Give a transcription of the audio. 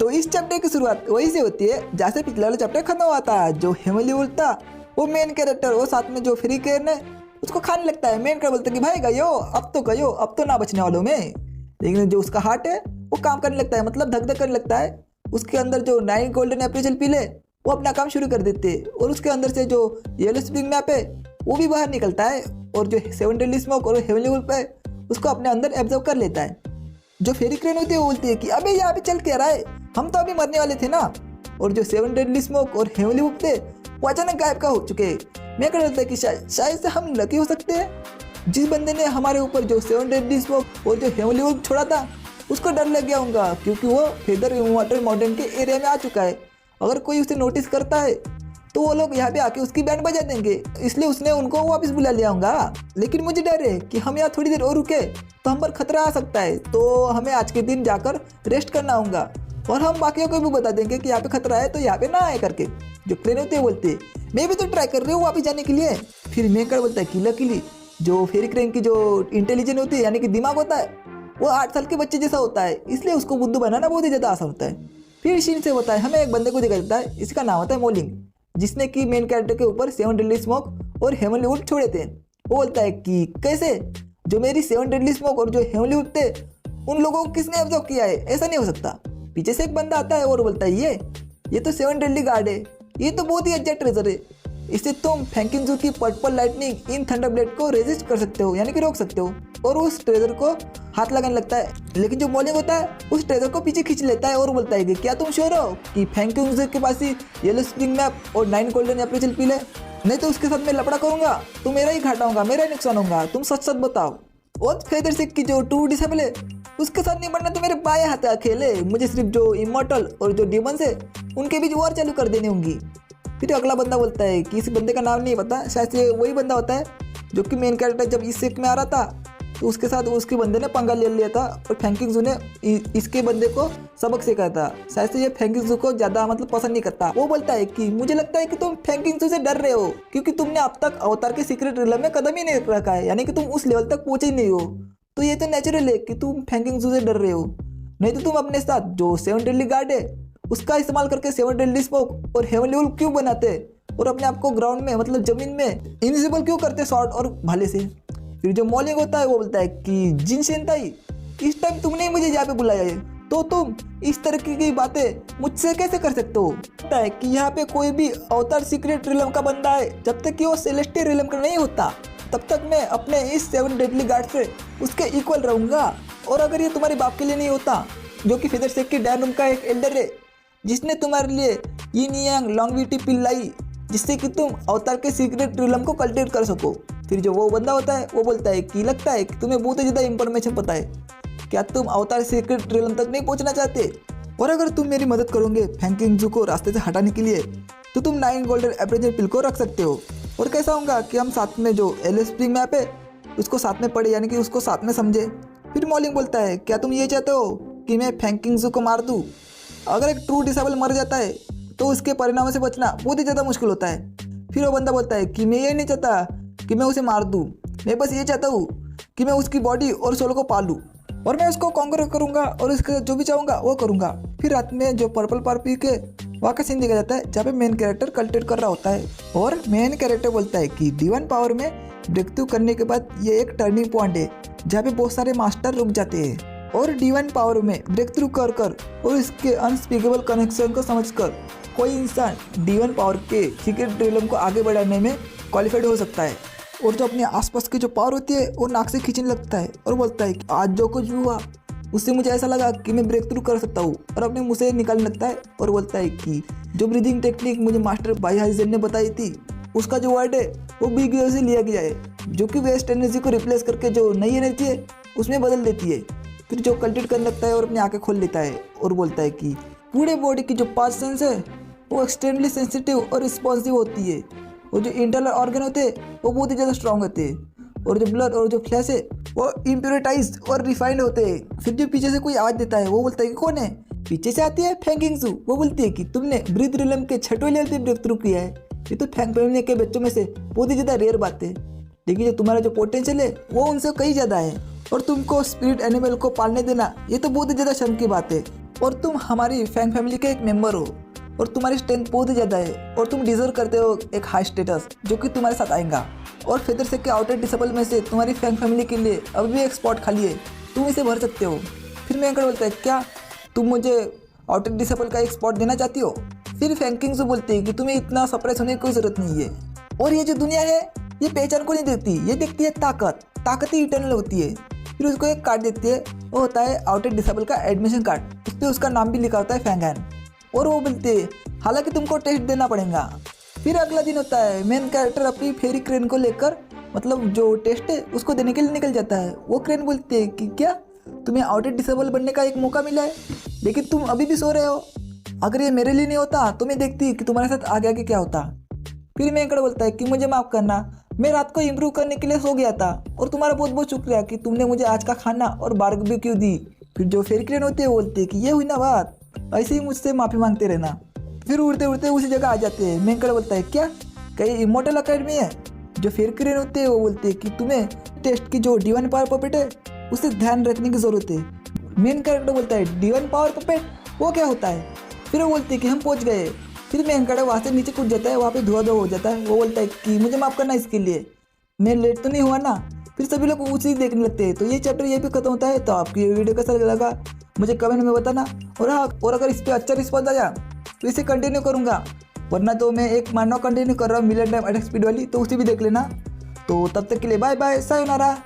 तो इस चैप्टर की शुरुआत वही से होती है जहाँ से पिछला वाला चैप्टर खत्म हुआ था। जो हेमली बोलता वो मेन कैरेक्टर वो साथ में जो फ्री कैरन है उसको खाने लगता है। मेन कैरेक्टर बोलता है कि भाई गयो अब तो ना बचने वालों में। लेकिन जो उसका हार्ट है वो काम करने लगता है, मतलब धक धक करने लगता है। उसके अंदर जो 9 गोल्डन एप्पल पिले वो अपना काम शुरू कर देते हैं और उसके अंदर से जो येलो स्प्रिंग मैप है वो भी बाहर निकलता है और जो 7 डेडली स्मोक और हेवनली वुल्फ है उसको अपने अंदर एब्जॉर्ब कर लेता है। जो फेरी क्रेन होती है वो बोलती है कि अबे यहाँ पे चल क्या रहा है, हम तो अभी मरने वाले थे ना। और जो 7 डेडली स्मोक और हेवनली वुल्फ थे वो अचानक गायब का हो चुके हैं। मैं कह रहा था कि शायद से हम लकी हो सकते हैं। जिस बंदे ने हमारे ऊपर जो 7 डेडली स्मोक और जो हेवनली वुल्फ छोड़ा था उसको डर लग गया होगा, क्योंकि वो फेदर वाटर माउंटेन के एरिया में आ चुका है। अगर कोई उसे नोटिस करता है तो वो लोग यहाँ पे आके उसकी बैंड बजा देंगे, इसलिए उसने उनको वापस बुला लिया होगा। लेकिन मुझे डर है कि हम यहाँ थोड़ी देर और रुके तो हम पर खतरा आ सकता है, तो हमें आज के दिन जाकर रेस्ट करना होगा और हम बाकियों को भी बता देंगे कि यहाँ पे खतरा है तो यहाँ पे ना आए करके। जो क्रेन होते हैं बोलते हैं मैं भी तो ट्राई कर रही हूँ वापस जाने के लिए। फिर मेकर बोलता है कि लकीली जो फेरी क्रेन की जो इंटेलिजेंट होती है यानी कि दिमाग होता है वो 8 साल के बच्चे जैसा होता है, इसलिए उसको बुद्धू बनाना बहुत ही ज़्यादा आसान होता है। फिर सीन से होता है हमें एक बंदे को दिखा देता है, इसका नाम होता है मोलिंग, जिसने कि मेन कैरेक्टर के ऊपर 7 डेडली स्मोक और हेवनली वुल्फ छोड़े थे। वो बोलता है कि कैसे जो मेरी 7 डेडली स्मोक और जो हेवनली वुल्फ थे उन लोगों को किसने ऑब्जर्व किया है, ऐसा नहीं हो सकता। पीछे से एक बंदा आता है और बोलता है ये तो 7 डेडली गार्ड है, ये तो बहुत ही अच्छा ट्रेजर है, इससे तुम फैंकिंग की पर्पल लाइटनिंग इन थंडरब्लेड को रेजिस्ट कर सकते हो यानी कि रोक सकते हो। और उस ट्रेजर को हाथ लगाने लगता है, लेकिन जो मोलिंग होता है उस ट्रेजर को पीछे खींच लेता है और बोलता है कि क्या तुम श्योर हो कि फैंकिंग के पास ही येलो स्प्रिंग मैप और 9 गोल्डन एप्पल पिल है, नहीं तो उसके साथ मैं लपड़ा करूंगा तो मेरा ही घाटा होगा, मेरा ही नुकसान होगा, तुम सच सच बताओ। और फेदर सिक की जो 2 डिसेबल है उसके साथ नहीं बनना तो मेरे बाएं हाथ का खेल है, मुझे सिर्फ जो इमॉर्टल और जो डीमंस है उनके बीच वॉर चालू कर देनी होंगी। फिर अगला बंदा बोलता है कि इस बंदे का नाम नहीं पता, शायद से वही बंदा होता है जो कि मेन कैरेक्टर जब इस सेक में आ रहा था तो उसके साथ उसके बंदे ने पंगा ले लिया था और फैंकिंग ने इसके बंदे को सबक सिखाया था। शायद से ये फैंकिंग को ज़्यादा मतलब पसंद नहीं करता। वो बोलता है कि मुझे लगता है कि तुम फैंकिंग से डर रहे हो क्योंकि तुमने अब तक अवतार के सीक्रेट रिलम में कदम ही नहीं रखा है, यानी कि तुम उस लेवल तक पहुंचे ही नहीं हो। तो ये तो नेचुरल है कि तुम फैंकिंग से डर रहे हो, नहीं तो तुम अपने साथ जो 7 डेडली गार्ड है उसका इस्तेमाल करके 7 डेडली स्मोक और हेवनली वुल्फ क्यों बनाते और अपने आप को ग्राउंड में मतलब जमीन में इनविजिबल क्यों करते शॉर्ट और भाले से। फिर जो मॉलिंग होता है वो बोलता है कि जिन सेंताई इस टाइम तुमने ही मुझे यहाँ पे बुलाया है तो तुम इस तरह की बातें मुझसे कैसे कर सकते हो। पता है कि यहाँ पे कोई भी अवतार सीक्रेट रिलम का बंदा है जब तक कि वो सेलेस्टियल रिलम का नहीं होता तब तक मैं अपने इस 7 डेडली गार्ड से उसके इक्वल रहूंगा। और अगर ये तुम्हारे बाप के लिए नहीं होता जो कि फेदर सेक के डैन रूम का एक एल्डर है जिसने तुम्हारे लिए यिन यांग लॉन्गविटी पिल लाई जिससे कि तुम अवतार के सीक्रेट रिलम को कल्टिवेट कर सको। फिर जो वो बंदा होता है वो बोलता है कि लगता है कि तुम्हें बहुत ही ज़्यादा इंफॉर्मेशन पता है, क्या तुम अवतार सीक्रेट रिलम तक नहीं पहुंचना चाहते? और अगर तुम मेरी मदद करोगे फैंकिंग को रास्ते से हटाने के लिए तो तुम 9 गोल्डन एप्पल पिल को रख सकते हो। और कैसा होगा कि हम साथ में जो येलो स्प्रिंग मैप है उसको साथ में पढ़े यानी कि उसको साथ में समझे। फिर मॉलिंग बोलता है क्या तुम ये चाहते हो कि मैं फैंकिंग को मार दूँ? अगर एक ट्रू डिसेबल मर जाता है तो उसके परिणामों से बचना बहुत ही ज़्यादा मुश्किल होता है। फिर वो बंदा बोलता है कि मैं ये नहीं चाहता कि मैं उसे मार दूँ, मैं बस ये चाहता हूँ कि मैं उसकी बॉडी और सोल को पालूँ और मैं उसको कॉन्कर करूँगा और उसके जो भी चाहूँगा वो करूँगा। फिर रात में जो पर्पल पार्पी के वहाँ का सीन देखा जाता है जहाँ पे मेन कैरेक्टर कल्टिवेट कर रहा होता है और मेन कैरेक्टर बोलता है कि डिवाइन पावर में ब्रेक थ्रू करने के बाद ये एक टर्निंग पॉइंट है जहाँ पे बहुत सारे मास्टर रुक जाते हैं और डिवाइन पावर में ब्रेक थ्रू कर और इसके अनस्पीकेबल कनेक्शन को समझकर कोई इंसान डिवाइन पावर के सीक्रेट रिलम को आगे बढ़ाने में क्वालिफाइड हो सकता है। और जो अपने आसपास की जो पावर होती है वो नाक से खींचने लगता है और बोलता है कि आज जो कुछ भी हुआ उससे मुझे ऐसा लगा कि मैं ब्रेक थ्रू कर सकता हूँ और अपने मुँह से निकालने लगता है और बोलता है कि जो ब्रीदिंग टेक्निक मुझे मास्टर बाई हाइजन ने बताई थी उसका जो वर्ड है वो बिग वेव से लिया गया है जो कि वेस्ट एनर्जी को रिप्लेस करके जो नई एनर्जी है उसमें बदल देती है। फिर जो कल्टिवेट करने लगता है और अपनी आंखें खोल लेता है और बोलता है कि पूरे बॉडी की जो 5 सेंस है वो एक्सट्रीमली सेंसिटिव और रिस्पॉन्सिव होती है और जो इंटरनल ऑर्गन होते हैं वो बहुत ही ज़्यादा स्ट्रॉन्ग होते हैं और जो ब्लड और जो फ्लैश है वो इम्प्योरिटाइज और रिफाइंड होते हैं। फिर जो पीछे से कोई आवाज़ देता है वो बोलता है कि कौन है? पीछे से आती है फैंकिंग सू। वो बोलती है कि तुमने ब्रीथ रिलम के 6वें लेवल पे ब्रेक थ्रू किया है, ये तो फैंग फैमिली के बच्चों में से बहुत ही ज़्यादा रेयर बात है, लेकिन जो तुम्हारा जो पोटेंशियल है वो उनसे कहीं ज़्यादा है और तुमको स्पिरिट एनिमल को पालने देना ये तो बहुत ही ज़्यादा शर्म की बात है। और तुम हमारी फैंग फैमिली के एक मेंबर हो और तुम्हारी स्ट्रेंथ बहुत ही ज़्यादा है और तुम डिजर्व करते हो एक हाई स्टेटस जो कि तुम्हारे साथ आएगा। और फेदर सेक के आउटर डिसेबल में से तुम्हारी फैंग फैमिली के लिए अभी भी एक स्पॉट खाली है, तुम इसे भर सकते हो। फिर मैं बोलता है क्या तुम मुझे आउटर डिसेबल का एक स्पॉट देना चाहती हो? फिर फैंकिंग्स बोलते हैं कि तुम्हें इतना सरप्राइज होने की कोई ज़रूरत नहीं है। और ये जो दुनिया है ये पहचान को नहीं देखती, ये देखती है ताकत। ताकत ही इटर्नल होती है। फिर उसको एक कार्ड देती है, वो होता है आउटर डिसेबल का एडमिशन कार्ड। उस पर उसका नाम भी लिखा होता है फैंगन। और वो बोलते हैं हालांकि तुमको टेस्ट देना पड़ेगा। फिर अगला दिन होता है, मेन कैरेक्टर अपनी फेरी क्रेन को लेकर मतलब जो टेस्ट है उसको देने के लिए निकल जाता है। वो क्रेन बोलते हैं कि क्या तुम्हें आउटर डिसेबल बनने का एक मौका मिला है, लेकिन तुम अभी भी सो रहे हो। अगर ये मेरे लिए नहीं होता तो मैं देखती कि तुम्हारे साथ आगे आगे क्या होता। फिर मेंकड़ बोलता है कि मुझे माफ़ करना, मैं रात को इम्प्रूव करने के लिए सो गया था और तुम्हारा बहुत बहुत शुक्रिया कि तुमने मुझे आज का खाना और बारबेक्यू दी। फिर जो फेरी क्रेन होते हैं बोलते हैं कि ये हुई ना बात, ऐसे ही मुझसे माफ़ी मांगते रहना। फिर उड़ते उड़ते उसी जगह आ जाते हैं। मेंकड़ बोलता है क्या कहीं इमोर्टल अकेडमी है? जो फेरी क्रेन होते हैं वो बोलते हैं कि तुम्हें टेस्ट की जो डिवाइन पावर पपेट है उसे ध्यान रखने की ज़रूरत है। मेन कैरेक्टर बोलता है डिवाइन पावर पपेट वो क्या होता है? फिर वो बोलते हैं कि हम पहुंच गए। फिर मेन कैरेक्टर वहाँ से नीचे कूद जाता है, वहाँ पे धुआं धुआं हो जाता है। वो बोलता है कि मुझे माफ़ करना इसके लिए, मैं लेट तो नहीं हुआ ना। फिर सभी लोग उसी देखने लगते हैं। तो ये चैप्टर ये भी खत्म होता है। तो आपकी ये वीडियो कैसा लगा मुझे कमेंट में बताना। और हाँ, और अगर इस पर अच्छा रिस्पॉन्स आया तो इसे कंटिन्यू करूँगा, वरना तो मैं एक मानव कंटिन्यू कर रहा हूँ मिलियन टाइम अटैक स्पीड वाली, तो उसे भी देख लेना। तो तब तक के लिए बाय बाय, सायोनारा।